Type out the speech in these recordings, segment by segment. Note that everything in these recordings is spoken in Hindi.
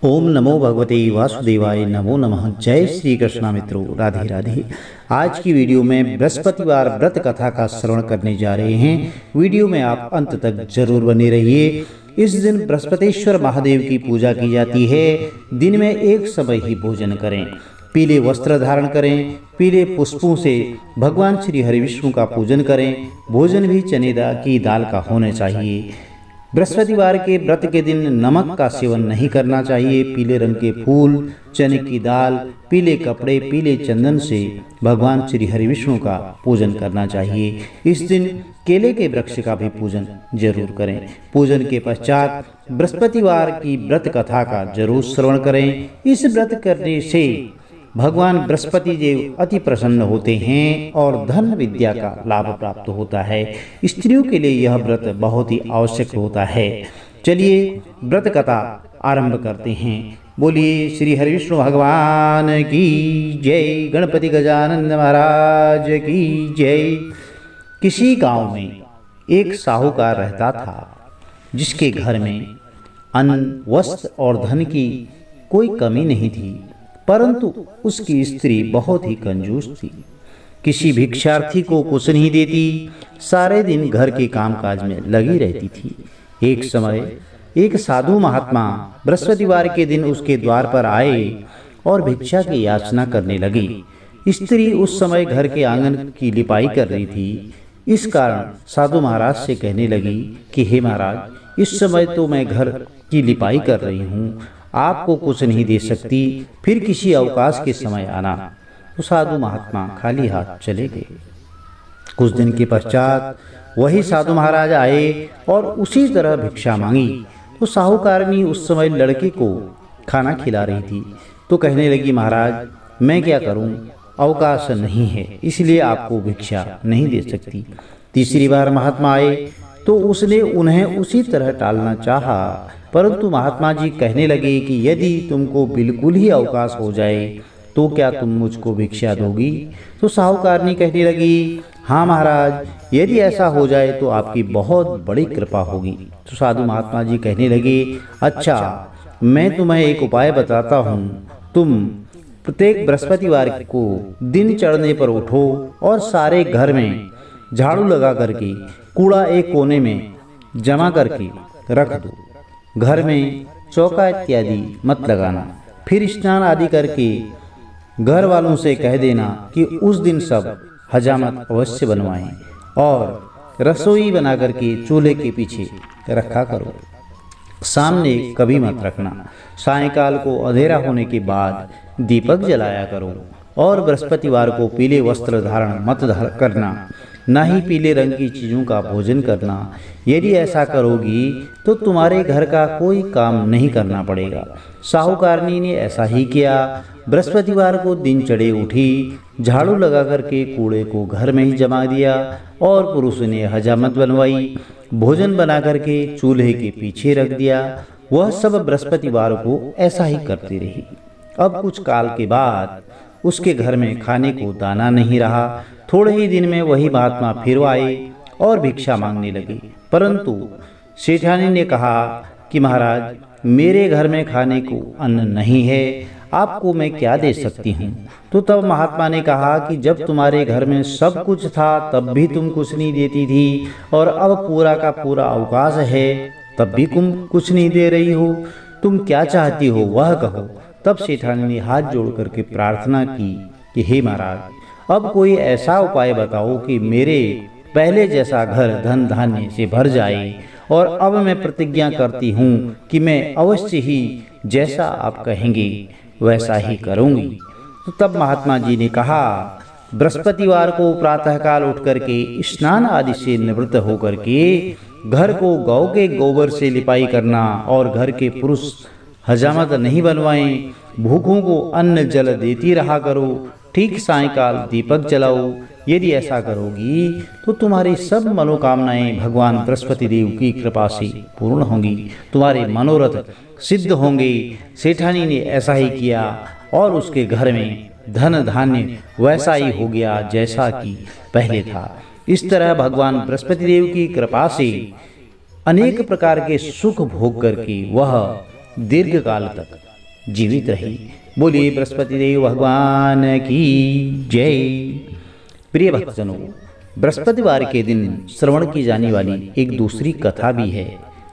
ओम नमो भगवते वासुदेवाय नमो नमः। जय श्री कृष्णा मित्रों, राधे राधे। आज की वीडियो में बृहस्पतिवार व्रत कथा का श्रवण करने जा रहे हैं। वीडियो में आप अंत तक जरूर बने रहिए। इस दिन बृहस्पतिश्वर महादेव की पूजा की जाती है। दिन में एक समय ही भोजन करें, पीले वस्त्र धारण करें, पीले पुष्पों से भगवान श्री हरिविष्णु का पूजन करें। भोजन भी चने की दाल का होना चाहिए। बृहस्पतिवार के व्रत के दिन नमक का सेवन नहीं करना चाहिए। पीले रंग के फूल, चने की दाल, पीले कपड़े, पीले चंदन से भगवान श्री हरिविष्णु का पूजन करना चाहिए। इस दिन केले के वृक्ष का भी पूजन जरूर करें। पूजन के पश्चात बृहस्पतिवार की व्रत कथा का जरूर श्रवण करें। इस व्रत करने से भगवान बृहस्पति देव अति प्रसन्न होते हैं और धन विद्या का लाभ प्राप्त होता है। स्त्रियों के लिए यह व्रत बहुत ही आवश्यक होता है। चलिए व्रत कथा आरंभ करते हैं। बोलिए श्री हरिविष्णु भगवान की जय, गणपति गजानन महाराज की जय। किसी गांव में एक साहूकार रहता था, जिसके घर में अन्न, वस्त्र और धन की कोई कमी नहीं थी, परंतु उसकी स्त्री बहुत ही कंजूस थी। किसी भिक्षार्थी को कुछ नहीं देती, सारे दिन घर के कामकाज में लगी रहती थी। एक समय एक साधु महात्मा बृहस्पतिवार के दिन उसके द्वार पर आए और भिक्षा की याचना करने लगी। स्त्री उस समय घर के आंगन की लिपाई कर रही थी। इस कारण साधु महाराज से कहने लगी कि हे महाराज, इस समय तो मैं घर की लिपाई कर रही हूँ, आपको कुछ नहीं दे सकती, फिर किसी अवकाश के समय आना। तो साधु महात्मा खाली हाथ चले गए। कुछ दिन के पश्चात वही साधु महाराज आए और उसी तरह भिक्षा मांगी। तो साहूकारनी उस समय लड़के को खाना खिला रही थी। तो कहने लगी, महाराज मैं क्या करूं, अवकाश नहीं है, इसलिए आपको भिक्षा नहीं दे सकती। तीसरी बार महात्मा आए तो उसने उन्हें उसी तरह टालना चाहा, परंतु महात्मा जी कहने लगे कि यदि तुमको बिल्कुल ही अवकाश हो जाए तो क्या तुम मुझको भिक्षा दोगी? तो साहूकारनी कहने लगी, हाँ महाराज, यदि ऐसा हो जाए तो आपकी बहुत बड़ी कृपा होगी। तो साधु महात्मा जी कहने लगे, अच्छा मैं तुम्हें एक उपाय बताता हूँ। तुम प्रत्येक बृहस्पतिवार को दिन चढ़ने पर उठो और सारे घर में झाड़ू लगा करके कूड़ा एक कोने में जमा करके रख दो। घर में चौका इत्यादि मत लगाना। फिर स्नान आदि करके घर वालों से कह देना कि उस दिन सब हजामत अवश्य बनवाएं और रसोई बना करके चूल्हे के पीछे रखा करो, सामने कभी मत रखना। सायंकाल को अंधेरा होने के बाद दीपक जलाया करो और बृहस्पतिवार को पीले वस्त्र धारण मत करना, ना ही पीले रंग की चीज़ों का भोजन करना। यदि ऐसा करोगी तो तुम्हारे घर का कोई काम नहीं करना पड़ेगा। साहूकारनी ने ऐसा ही किया। बृहस्पतिवार को दिन चढ़े उठी, झाड़ू लगा करके कूड़े को घर में ही जमा दिया और पुरुष ने हजामत बनवाई, भोजन बना करके चूल्हे के पीछे रख दिया। वह सब बृहस्पतिवार को ऐसा ही करती रही। अब कुछ काल के बाद उसके घर में खाने को दाना नहीं रहा। थोड़े ही दिन में वही महात्मा फिर आए और भिक्षा मांगने लगे, परंतु सेठानी ने कहा कि महाराज मेरे घर में खाने को अन्न नहीं है, आपको मैं क्या दे सकती हूँ? तो तब महात्मा ने कहा कि जब तुम्हारे घर में सब कुछ था तब भी तुम कुछ नहीं देती थी, और अब पूरा का पूरा अवकाश है तब भी तुम कुछ नहीं दे रही हो। तुम क्या चाहती हो वह कहो। तब सेठानी ने हाथ जोड़ करके प्रार्थना की कि हे महाराज, अब कोई ऐसा उपाय बताओ कि मेरे पहले जैसा घर धन धान्य से भर जाए, और अब मैं प्रतिज्ञा करती हूँ कि मैं अवश्य ही जैसा आप कहेंगे वैसा ही करूँगी। तो तब महात्मा जी ने कहा, बृहस्पतिवार को प्रातःकाल उठ करके स्नान आदि से निवृत्त होकर के घर को गौ के गोबर से लिपाई करना और घर के पुरुष हजामत नहीं बनवाएं, भूखों को अन्न जल देती रहा करो, ठीक सायंकाल दीपक जलाओ। यदि ऐसा करोगी तो तुम्हारी सब मनोकामनाएं भगवान बृहस्पति देव की कृपा से पूर्ण होंगी, तुम्हारे मनोरथ सिद्ध होंगे। सेठानी ने ऐसा ही किया और उसके घर में धन धान्य वैसा ही हो गया जैसा कि पहले था। इस तरह भगवान बृहस्पति देव की कृपा से अनेक प्रकार के सुख भोग करके वह दीर्घ काल तक जीवित रही। बोलिए बृहस्पति देव भगवान की जय। प्रिय भक्तजनों, बृहस्पतिवार के दिन श्रवण की जाने वाली एक दूसरी कथा भी है।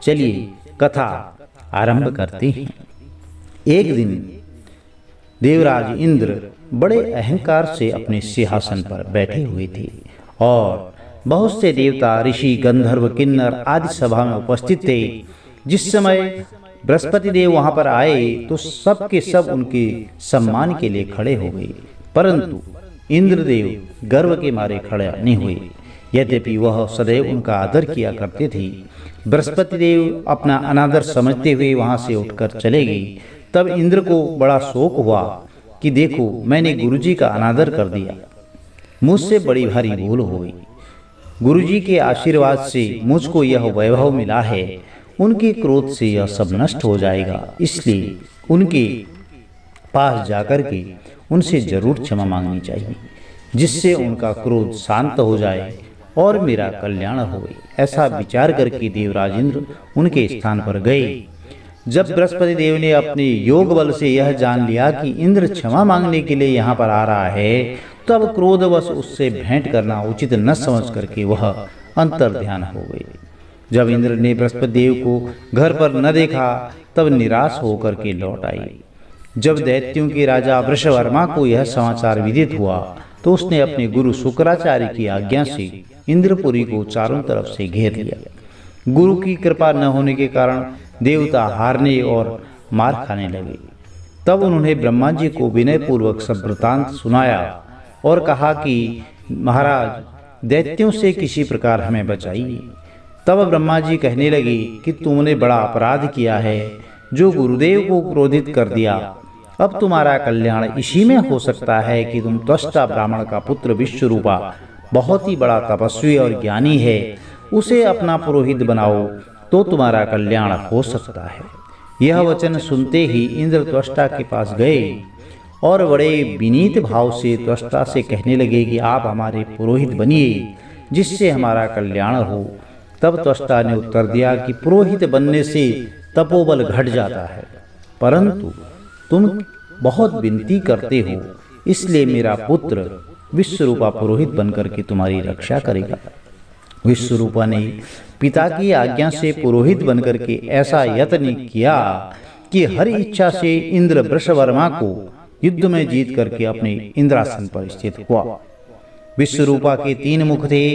चलिए कथा आरंभ करते हैं। एक दिन देवराज इंद्र बड़े अहंकार से अपने सिंहासन पर बैठे हुए थे और बहुत से देवता, ऋषि, गंधर्व, किन्नर आदि सभा में उपस्थित थे। जिस समय बृहस्पति देव वहां पर आए तो सब के सब उनके सम्मान के लिए खड़े हो गए, परंतु इंद्रदेव गर्व के मारे खड़े नहीं हुए। यद्यपि वह सदैव उनका आदर किया करते थे। बृहस्पति देव अपना अनादर समझते हुए वहां से उठकर चले गए। तब इंद्र को बड़ा शोक हुआ कि देखो, मैंने गुरुजी का अनादर कर दिया, मुझसे बड़ी भारी भूल हो गई। गुरुजी के आशीर्वाद से मुझको यह वैभव मिला है, उनके क्रोध से यह सब नष्ट हो जाएगा। इसलिए उनके पास जाकर के उनसे जरूर क्षमा मांगनी चाहिए, जिससे उनका क्रोध शांत हो जाए और मेरा कल्याण हो। ऐसा विचार करके देवराज इंद्र उनके स्थान पर गए। जब बृहस्पति देव ने अपने योग बल से यह जान लिया कि इंद्र क्षमा मांगने के लिए यहाँ पर आ रहा है, तब क्रोधवश उससे भेंट करना उचित न समझ करके वह अंतर ध्यान हो गए। जब इंद्र ने बृहस्पति देव को घर पर न देखा, तब निराश होकर के लौट आए। जब दैत्यों के राजा वृषवर्मा को यह समाचार विदित हुआ, तो उसने अपने गुरु शुक्राचार्य की आज्ञा से इंद्रपुरी को चारों तरफ से घेर लिया। गुरु की कृपा न होने के कारण देवता हारने और मार खाने लगे। तब उन्होंने ब्रह्मा जी को विनयपूर्वक सब वृतांत सुनाया और कहा कि महाराज, दैत्यों से किसी प्रकार हमें बचाइए। तब ब्रह्मा जी कहने लगे कि तुमने बड़ा अपराध किया है, जो गुरुदेव को क्रोधित कर दिया। अब तुम्हारा कल्याण इसी में हो सकता है कि तुम त्वष्टा ब्राह्मण का पुत्र विश्वरूपा बहुत ही बड़ा तपस्वी और ज्ञानी है, उसे अपना पुरोहित बनाओ तो तुम्हारा कल्याण हो सकता है। यह वचन सुनते ही इंद्र त्वष्टा के पास गए और बड़े विनीत भाव से त्वष्टा से कहने लगे कि आप हमारे पुरोहित बनिए, जिससे हमारा कल्याण हो। तब त्वष्टा ने उत्तर दिया कि पुरोहित बनने से तपोबल घट जाता है, परंतु तुम बहुत विनती करते हो, इसलिए मेरा पुत्र विश्वरूपा पुरोहित बनकर के तुम्हारी रक्षा करेगा। विश्वरूपा ने पिता की आज्ञा से पुरोहित बनकर के ऐसा यत्न किया कि हर इच्छा से इंद्र वृषवर्मा को युद्ध में जीत करके अपने इंद्रासन पर स्थित हुआ। विश्वरूपा के 3 मुख थे।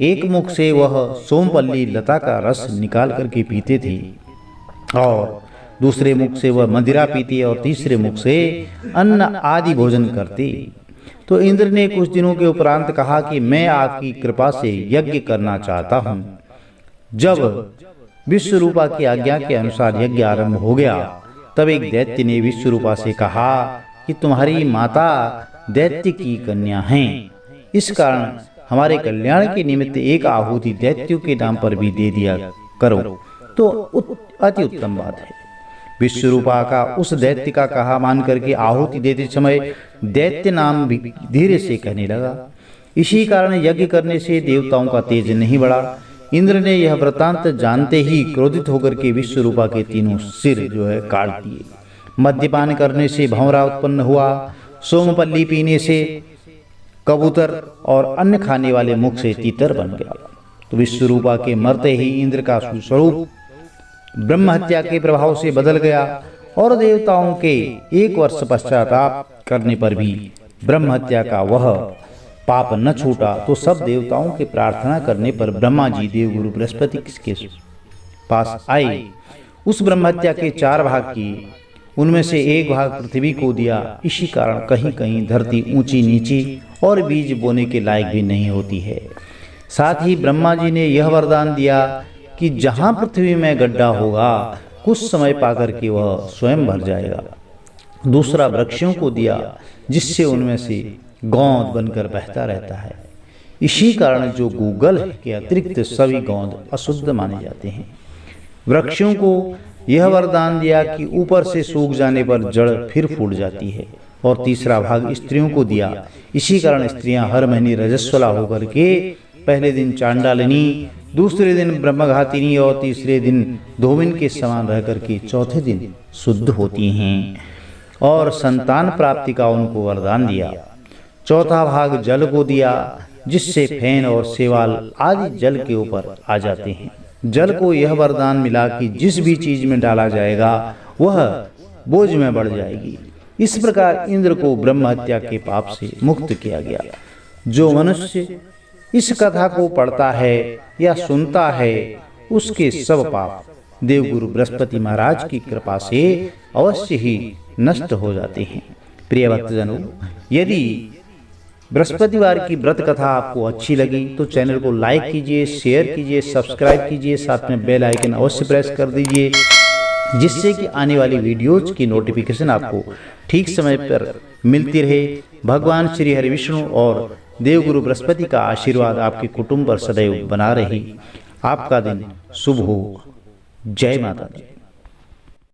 एक मुख से वह सोमपल्ली लता का रस निकाल करके पीते थे और दूसरे मुख से वह मदिरा पीते और तीसरे मुख से अन्न आदि भोजन करते। तो इंद्र ने कुछ दिनों के उपरांत कहा कि मैं आपकी कृपा से यज्ञ करना चाहता हूँ। जब विश्वरूपा की आज्ञा के अनुसार यज्ञ आरंभ हो गया, तब एक दैत्य ने विश्वरूपा से कहा कि तुम्हारी माता दैत्य की कन्या हैं, इस कारण हमारे कल्याण के निमित्त एक आहुति दैत्यों के नाम पर भी दे दिया करो तो अति उत्तम बात है। विश्वरूपा का उस दैत्य का कहा मान करके आहुति देते समय दैत्य नाम भी धीरे से कहने लगा। इसी कारण यज्ञ करने से देवताओं का तेज नहीं बढ़ा। इंद्र ने यह वृतांत जानते ही क्रोधित होकर के विश्वरूपा के 3 सिर जो है काट दिए। मद्यपान करने से भंवरा उत्पन्न हुआ। सोमपल्ली पीने से कबूतर और अन्न खाने वाले मुख से तीतर बन गया। तो विश्वरूपा के मरते ही इंद्र का स्वरूप ब्रह्म हत्या के प्रभाव से बदल गया और देवताओं के 1 वर्ष पश्चाताप करने पर भी ब्रह्म हत्या का वह पाप न छूटा। तो सब देवताओं के प्रार्थना करने पर ब्रह्मा जी देवगुरु बृहस्पति के पास आए। उस ब्रह्म हत्या के 4 भाग किए, उनमें से 1 भाग पृथ्वी को दिया। इसी कारण कहीं कहीं धरती ऊंची नीची और बीज बोने के लायक भी नहीं होती है। साथ ही ब्रह्मा जी ने यह वरदान दिया कि जहां पृथ्वी में गड्ढा होगा, कुछ समय पाकर के वह स्वयं भर जाएगा। दूसरा वृक्षों को दिया, जिससे उनमें से गोंद बनकर बहता रहता है। इसी कारण जो गूगल के अतिरिक्त सभी गोंद अशुद्ध माने जाते हैं। वृक्षों को यह वरदान दिया कि ऊपर से सूख जाने पर जड़ फिर फूट जाती है। और तीसरा भाग स्त्रियों को दिया। इसी कारण स्त्रियां हर महीने रजस्वला होकर के पहले दिन चांडालिनी, दूसरे दिन ब्रह्मघातिनी और तीसरे दिन धोबिन के समान रह करके चौथे दिन शुद्ध होती हैं। और संतान प्राप्ति का उनको वरदान दिया। चौथा भाग जल को दिया, जिससे फेन और सेवाल आदि जल के ऊपर आ जाते हैं। जल को यह वरदान मिला कि जिस भी चीज में डाला जाएगा वह बोझ में बढ़ जाएगी। इस प्रकार इंद्र को ब्रह्म हत्या के पाप से मुक्त किया गया। जो मनुष्य इस कथा को पढ़ता है या सुनता है उसके सब पाप देवगुरु बृहस्पति महाराज की कृपा से अवश्य ही नष्ट हो जाते हैं। प्रिय भक्तजनों, यदि बृहस्पतिवार की व्रत कथा आपको अच्छी लगी तो चैनल को लाइक कीजिए, शेयर कीजिए, सब्सक्राइब कीजिए, साथ में बेल आइकन अवश्य प्रेस कर दीजिए, जिससे कि आने वाली वीडियोज की नोटिफिकेशन आपको ठीक समय पर मिलती रहे। भगवान श्री हरि विष्णु और देवगुरु बृहस्पति का आशीर्वाद आपके कुटुंब पर सदैव बना रहे। आपका दिन शुभ हो। जय माता दी।